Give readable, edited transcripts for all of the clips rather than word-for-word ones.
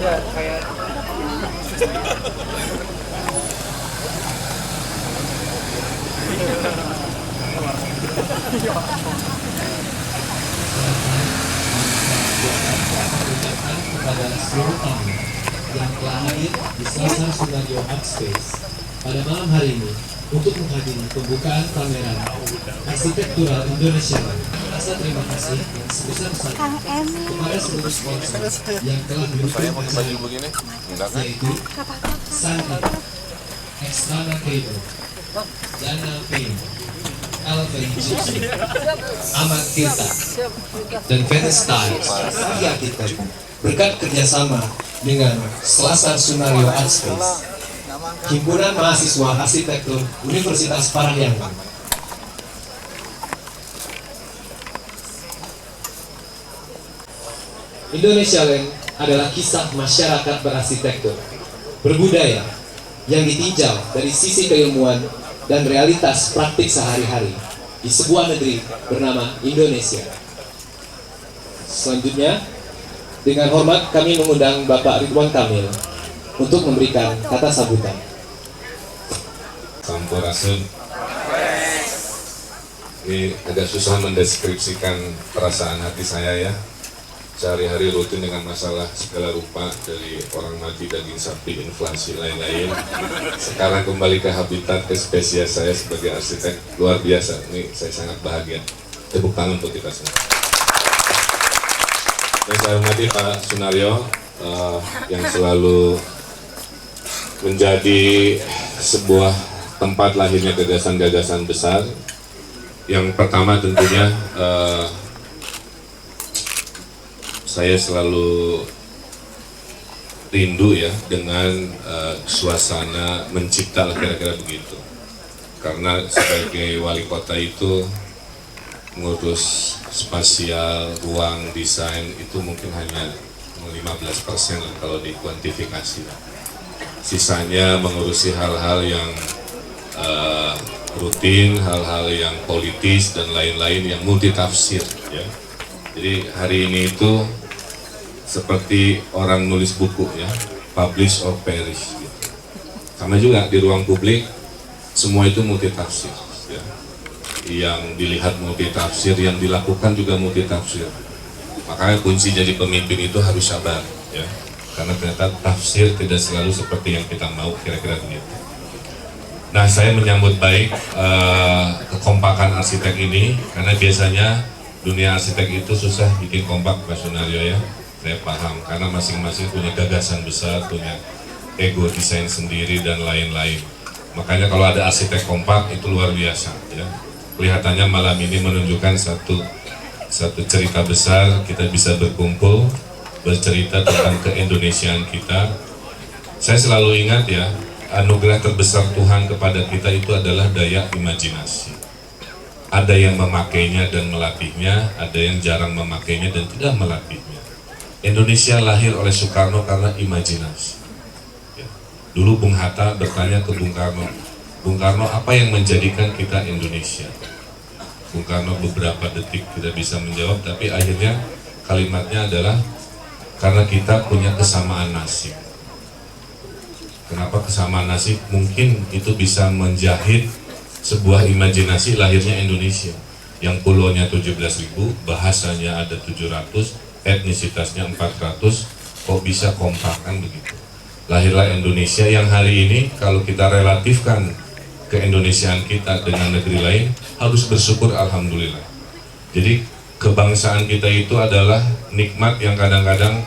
Ya, kayak kepada seluruh tamu yang telah hadir di Selasar Sunaryo Art Space pada malam hari ini untuk menghadiri pembukaan pameran arsitektural Indonesia. Rasa terima kasih yang sebesar-besarnya kepada seluruh sponsor yang telah mendukung acara ini, yaitu Santi, Extana Cable, Dana Paint, LVG, Amat Tirta, dan Venice Tiles Arsitek. Berkat kerjasama dengan Selasar Sunaryo Art Space, Himpunan Mahasiswa Arsitektur Universitas Parahyangan, Indonesia Land adalah kisah masyarakat berarsitektur, berbudaya, yang ditinjau dari sisi keilmuan dan realitas praktik sehari-hari di sebuah negeri bernama Indonesia. Selanjutnya, dengan hormat kami mengundang Bapak Ridwan Kamil untuk memberikan kata sambutan. Sampurasun. Ini agak susah mendeskripsikan perasaan hati saya ya. Sehari-hari rutin dengan masalah segala rupa, dari orang mati, daging sapi, inflasi, lain-lain. Sekarang kembali ke habitat, ke spesies saya sebagai arsitek. Luar biasa, ini saya sangat bahagia. Tepuk tangan untuk kita semua. Dan saya hormati Pak Sunaryo yang selalu menjadi sebuah tempat lahirnya gagasan-gagasan besar. Yang pertama tentunya saya selalu rindu ya dengan suasana mencipta, kira-kira begitu. Karena sebagai wali kota itu ngurus spasial, ruang, desain itu mungkin hanya 15% kalau dikuantifikasi. Sisanya mengurusi hal-hal yang rutin, hal-hal yang politis dan lain-lain yang multitafsir ya. Jadi hari ini itu seperti orang nulis buku ya, publish or perish gitu. Sama juga di ruang publik semua itu multitafsir ya. Yang dilihat multitafsir, yang dilakukan juga multitafsir. Makanya kunci jadi pemimpin itu harus sabar ya. Karena ternyata tafsir tidak selalu seperti yang kita mau, kira-kira begitu. Nah, saya menyambut baik kekompakan arsitek ini, karena biasanya dunia arsitek itu susah bikin kompak, Pak Sunaryo ya. Saya paham, karena masing-masing punya gagasan besar, punya ego desain sendiri dan lain-lain. Makanya kalau ada arsitek kompak itu luar biasa ya. Kelihatannya malam ini menunjukkan satu cerita besar, kita bisa berkumpul, bercerita tentang keindonesiaan kita. Saya selalu ingat ya, anugerah terbesar Tuhan kepada kita itu adalah daya imajinasi. Ada yang memakainya dan melatihnya, ada yang jarang memakainya dan tidak melatihnya. Indonesia lahir oleh Soekarno karena imajinasi. Ya. Dulu Bung Hatta bertanya ke Bung Karno, Bung Karno, apa yang menjadikan kita Indonesia? Bung Karno beberapa detik tidak bisa menjawab, tapi akhirnya kalimatnya adalah karena kita punya kesamaan nasib. Kenapa kesamaan nasib? Mungkin itu bisa menjahit sebuah imajinasi lahirnya Indonesia yang pulaunya 17.000, bahasanya ada 700, etnisitasnya 400, kok bisa kompakan begitu. Lahirlah Indonesia yang hari ini kalau kita relatifkan keindonesiaan kita dengan negeri lain, harus bersyukur alhamdulillah. Jadi kebangsaan kita itu adalah nikmat yang kadang-kadang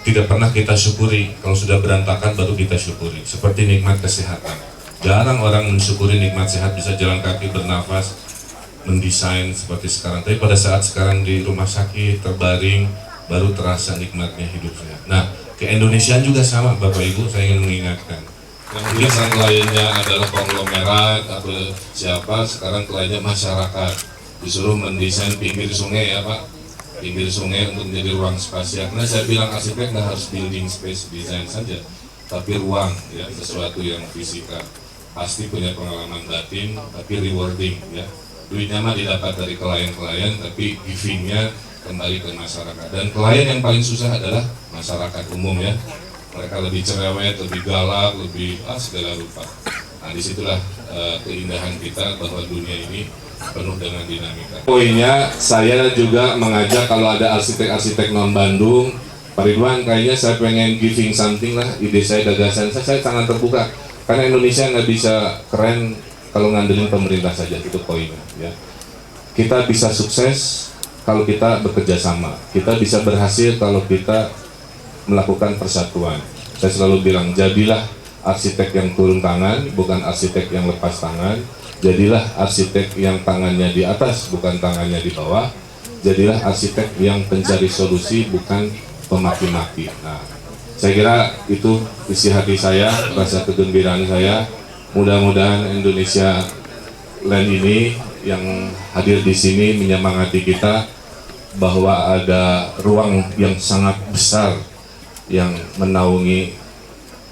tidak pernah kita syukuri. Kalau sudah berantakan baru kita syukuri, seperti nikmat kesehatan. Jarang orang mensyukuri nikmat sehat, bisa jalan kaki, bernafas, mendesain seperti sekarang. Tapi pada saat sekarang di rumah sakit, terbaring, baru terasa nikmatnya hidup sehat. Nah, keindonesiaan juga sama Bapak Ibu, saya ingin mengingatkan. Yang dulu sang kliennya adalah konglomerat atau siapa, sekarang kliennya masyarakat. Disuruh mendesain pinggir sungai ya Pak, pinggir sungai untuk menjadi ruang spasial. Karena saya bilang arsitek nggak harus building space design saja, tapi ruang ya, sesuatu yang fisika. Pasti punya pengalaman batin, tapi rewarding ya. Duitnya mah didapat dari klien-klien, tapi givingnya kembali ke masyarakat. Dan klien yang paling susah adalah masyarakat umum ya. Mereka lebih cerewet, lebih galak, lebih segala rupa. Nah disitulah keindahan kita bahwa dunia ini penuh dengan dinamika. Poinnya saya juga mengajak kalau ada arsitek-arsitek non Bandung, Pak Ridwan, kayaknya saya pengen giving something lah, ide saya, gagasan saya sangat terbuka. Karena Indonesia nggak bisa keren kalau ngandelin pemerintah saja, itu poinnya. Ya. Kita bisa sukses kalau kita bekerja sama. Kita bisa berhasil kalau kita melakukan persatuan. Saya selalu bilang, jadilah arsitek yang turun tangan, bukan arsitek yang lepas tangan. Jadilah arsitek yang tangannya di atas, bukan tangannya di bawah. Jadilah arsitek yang pencari solusi, bukan pemaki-maki. Nah, saya kira itu isi hati saya, rasa kegembiraan saya. Mudah-mudahan Indonesia Land ini yang hadir di sini menyemangati kita bahwa ada ruang yang sangat besar yang menaungi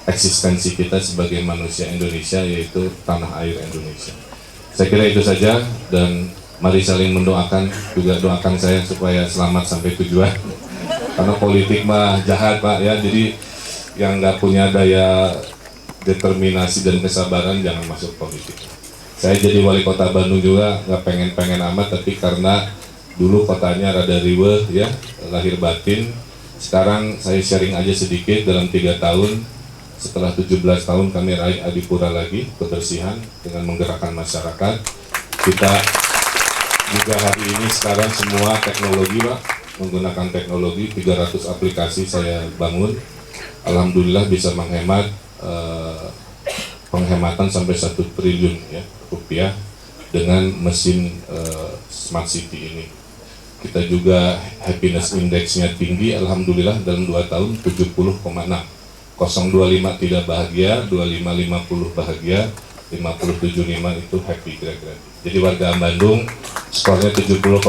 eksistensi kita sebagai manusia Indonesia, yaitu tanah air Indonesia. Saya kira itu saja, dan mari saling mendoakan, juga doakan saya supaya selamat sampai tujuan. Karena politik mah jahat Pak ya, jadi yang nggak punya daya determinasi dan kesabaran jangan masuk politik. Saya jadi wali kota Bandung juga nggak pengen amat, tapi karena dulu kotanya rada riweuh ya, lahir batin. Sekarang saya sharing aja sedikit, dalam 3 tahun setelah 17 tahun kami raih Adipura lagi, kebersihan dengan menggerakkan masyarakat. Kita juga hari ini sekarang semua teknologi Pak, menggunakan teknologi, 300 aplikasi saya bangun. Alhamdulillah bisa menghemat penghematan sampai 1 triliun ya, rupiah dengan mesin smart city ini. Kita juga happiness index-nya tinggi, alhamdulillah dalam 2 tahun 70,6. 025 tidak bahagia, 25-50 bahagia, 50-75 itu happy kira-kira. Jadi warga Bandung skornya 70,6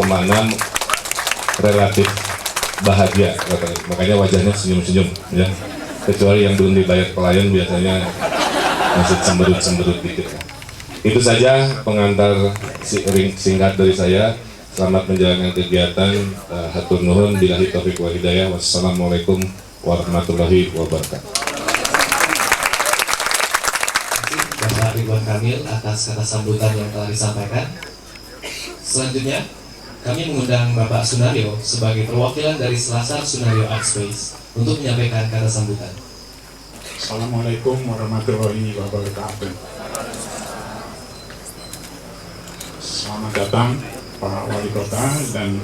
relatif bahagia, makanya wajahnya senyum-senyum ya. Kecuali yang belum dibayar klien biasanya masih cemberut-cemberut dikit. Itu saja pengantar singkat dari saya. Selamat menjalankan kegiatan. Hatur nuhun, billahi taufiq wal hidayah. Wassalamualaikum warahmatullahi wabarakatuh. Bapak Ridwan Kamil atas kata sambutan yang telah disampaikan. Selanjutnya, kami mengundang Bapak Sunario sebagai perwakilan dari Selasar Sunario Art Space untuk menyampaikan kata sambutan. Assalamualaikum warahmatullahi wabarakatuh. Selamat datang Pak Wali Kota dan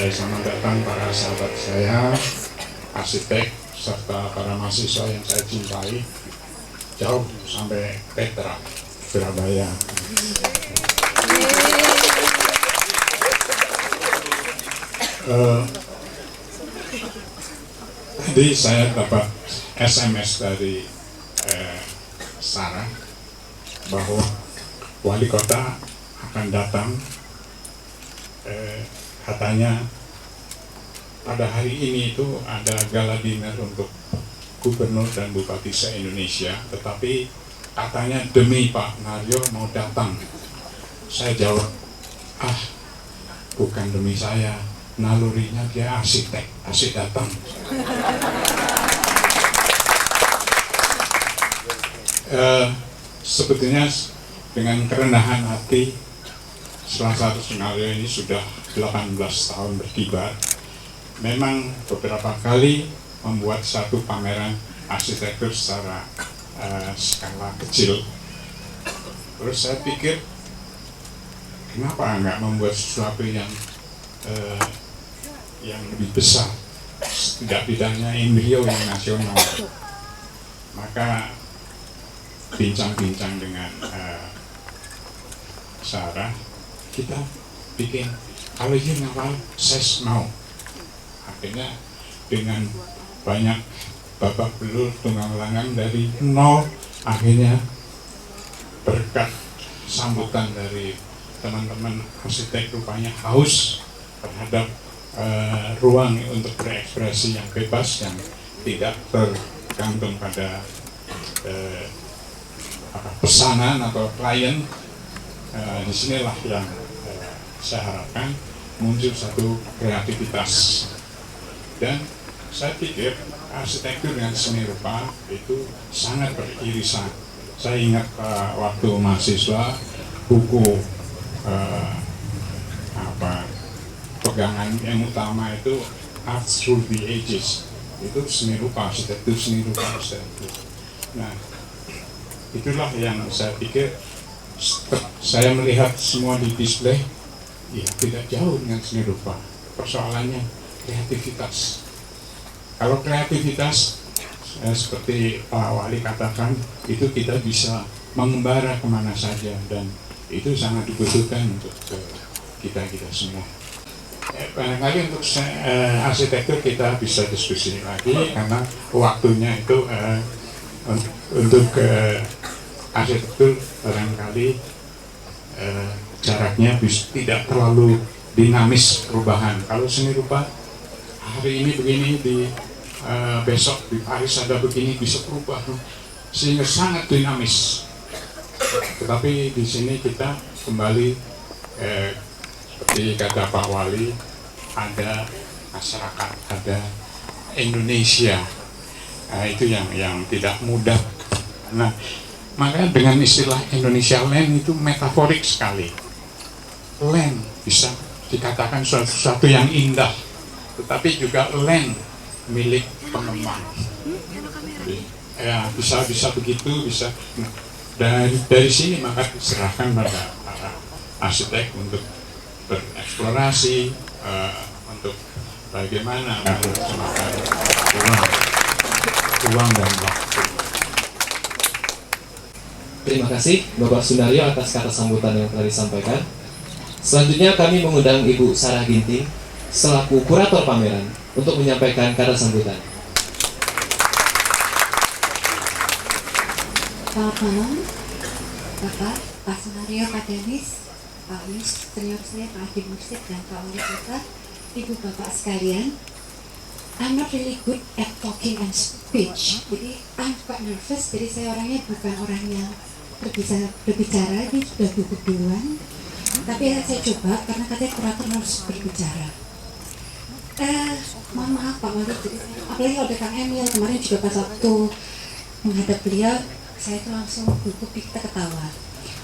selamat datang para sahabat saya, arsitek serta para mahasiswa yang saya cintai jauh sampai Petra, Surabaya. Tadi saya dapat SMS dari Sarah bahwa wali kota akan datang, katanya pada hari ini itu ada gala dinner untuk gubernur dan bupati se-Indonesia, tetapi katanya demi Pak Naryo mau datang. Saya jawab, bukan demi saya, nalurinya dia arsitek, asik datang. Sebetulnya dengan kerendahan hati, Selasar Sunario ini sudah 18 tahun berkibar. Memang beberapa kali membuat satu pameran arsitektur secara skala kecil. Terus saya pikir, kenapa nggak membuat sesuatu yang lebih besar, tidak-tidaknya embrio yang nasional. Maka bincang-bincang dengan Sarah, kita bikin, kalau ini ngawal ses mau. Akhirnya dengan banyak babak belur tunggang langgang dari nol, akhirnya berkat sambutan dari teman-teman arsitek rupanya haus terhadap ruang untuk berekspresi yang bebas, yang tidak tergantung pada pesanan atau klien. Disinilah yang saya harapkan muncul satu kreativitas. Dan saya pikir arsitektur dengan seni rupa itu sangat beririsan. Saya ingat waktu mahasiswa buku pegangan yang utama itu Art Through the Ages, itu seni rupa, arsitektur seni rupa, arsitektur. Nah, itulah yang saya pikir saya melihat semua di display, ya tidak jauh dengan seni rupa. Persoalannya kreativitas. Kalau kreativitas seperti Pak Wali katakan, itu kita bisa mengembara kemana saja, dan itu sangat dibutuhkan untuk kita semua. Barangkali untuk arsitektur kita bisa diskusi lagi, karena waktunya itu untuk arsitektur barangkali jaraknya tidak terlalu dinamis perubahan. Kalau seni rupa hari ini begini, besok di Paris ada begini, bisa berubah, sehingga sangat dinamis. Tetapi di sini kita kembali seperti kata Pak Wali, ada masyarakat, ada Indonesia. Nah, itu yang tidak mudah. Nah, maka dengan istilah Indonesia Land itu metaforik sekali. Land bisa dikatakan sesuatu yang indah, tetapi juga land milik pengembang. Ya, bisa begitu, bisa. Dari sini maka diserahkan pada para arsitek untuk bereksplorasi, untuk bagaimana menggunakan uang dan waktu. Terima kasih Bapak Sunaryo atas kata sambutan yang telah disampaikan. Selanjutnya kami mengundang Ibu Sarah Ginting selaku kurator pameran untuk menyampaikan kata sambutan. Selamat malam, Bapak, Pak Sunaryo, Pak Denis, Pak Yus, senior saya, Pak Adi Mursid, dan Pak Wali Kota, Ibu Bapak sekalian. I'm not really good at talking and speech, jadi I'm quite nervous, jadi saya orangnya bukan orang yang berbicara, ini sudah duduk duluan. Tapi saya coba, karena katanya kurator harus berbicara. Mohon maaf Pak Wali, apalagi kalau ada Kang Emil, kemarin juga pas waktu menghadap beliau, saya itu langsung duduk, kita ketawa.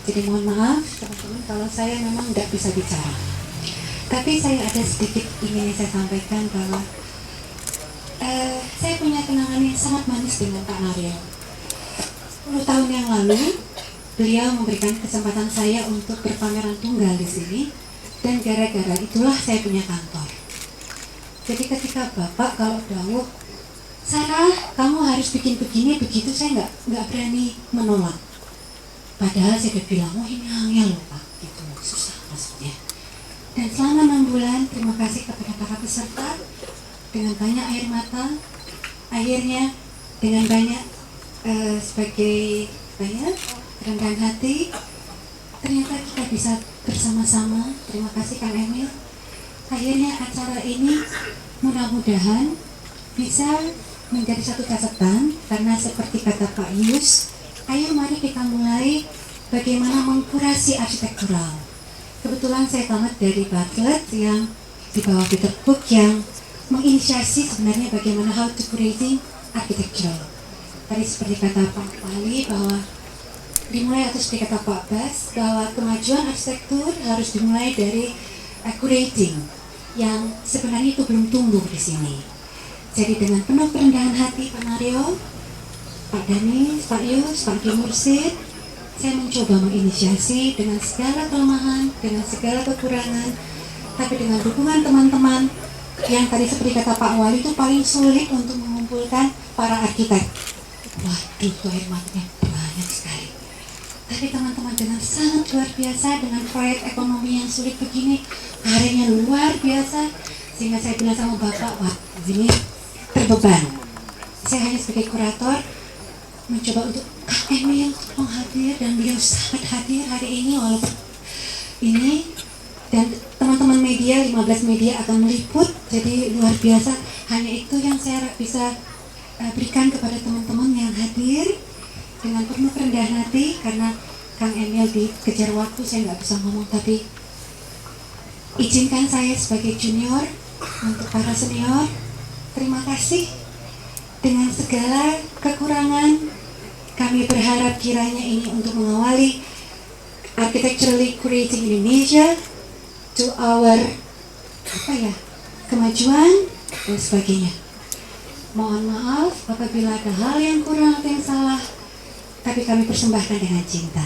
Jadi mohon maaf teman-teman kalau saya memang tidak bisa bicara. Tapi saya ada sedikit ingin saya sampaikan bahwa saya punya kenangan yang sangat manis dengan Pak Naryo. 10 tahun yang lalu, beliau memberikan kesempatan saya untuk berpameran tunggal di sini, dan gara-gara itulah saya punya kantor. Jadi ketika Bapak kalau dawuh, Sarah, kamu harus bikin begini, begitu, saya nggak berani menolak. Padahal saya udah bilang, oh ini angel loh Pak, gitu, susah maksudnya. Dan selama 6 bulan, terima kasih kepada para peserta, dengan banyak air mata, akhirnya dengan banyak sebagai kerendahan hati, ternyata kita bisa bersama-sama. Terima kasih Kang Emil. Akhirnya acara ini mudah-mudahan bisa menjadi satu catatan, karena seperti kata Pak Yus, ayo mari kita mulai bagaimana mengkurasi arsitektural. Kebetulan saya tamat dari Bartlett yang di bawah Peter Book yang menginisiasi sebenarnya bagaimana how to curating architecture. Tadi seperti kata Pak Wali bahwa dimulai, atau seperti kata Pak Bas, bahwa kemajuan arsitektur harus dimulai dari curating yang sebenarnya itu belum tumbuh di sini. Jadi dengan penuh kerendahan hati Pak Naryo, Pak Danis, Pak Yus, Pak Adi Mursid, saya mencoba menginisiasi dengan segala kelemahan, dengan segala kekurangan, tapi dengan dukungan teman-teman yang tadi seperti kata Pak Wali itu paling sulit untuk mengumpulkan para arsitek. Waduh, tuh air matanya banyak sekali. Tapi teman-teman dengan sangat luar biasa, dengan proyek ekonomi yang sulit begini, karyanya luar biasa, sehingga saya bilang sama Bapak, wah ini terbeban. Saya hanya sebagai kurator mencoba untuk Kang Emil tolong hadir, dan beliau sangat hadir hari ini walaupun ini, dan teman-teman media, 15 media akan meliput, jadi luar biasa. Hanya itu yang saya bisa berikan kepada teman-teman yang hadir dengan penuh kerendahan hati, karena Kang Emil dikejar waktu, saya nggak bisa ngomong, tapi Izinkan saya sebagai junior untuk para senior. Terima kasih. Dengan segala kekurangan, kami berharap kiranya ini untuk mengawali Architecturally Creating Indonesia to our kemajuan dan sebagainya. Mohon maaf apabila ada hal yang kurang atau yang salah, tapi kami persembahkan dengan cinta.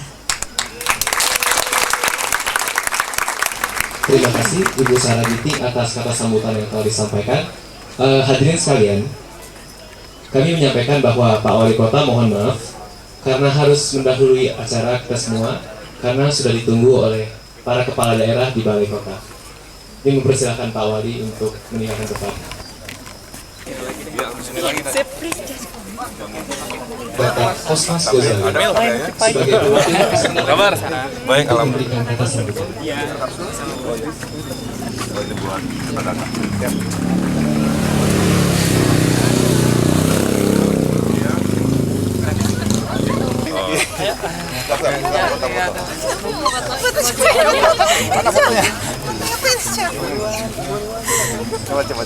Terima kasih Ibu Sarah Giting atas kata sambutan yang telah disampaikan. Hadirin sekalian, kami menyampaikan bahwa Pak Wali Kota mohon maaf karena harus mendahului acara kita semua karena sudah ditunggu oleh para kepala daerah di Balai Kota. Ini mempersilahkan Pak Wali untuk meninggalkan tempat. Bapak Kosmas Gozali sebagai perwakilan peserta Kabar? Baik, memberikan kata sambutan. Coba.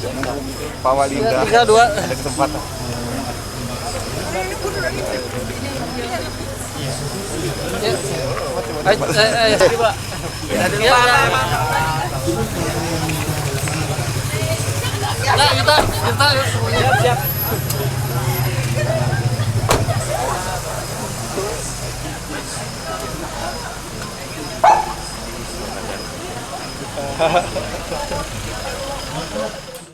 Pak Wali udah ada kesempatan. Siap.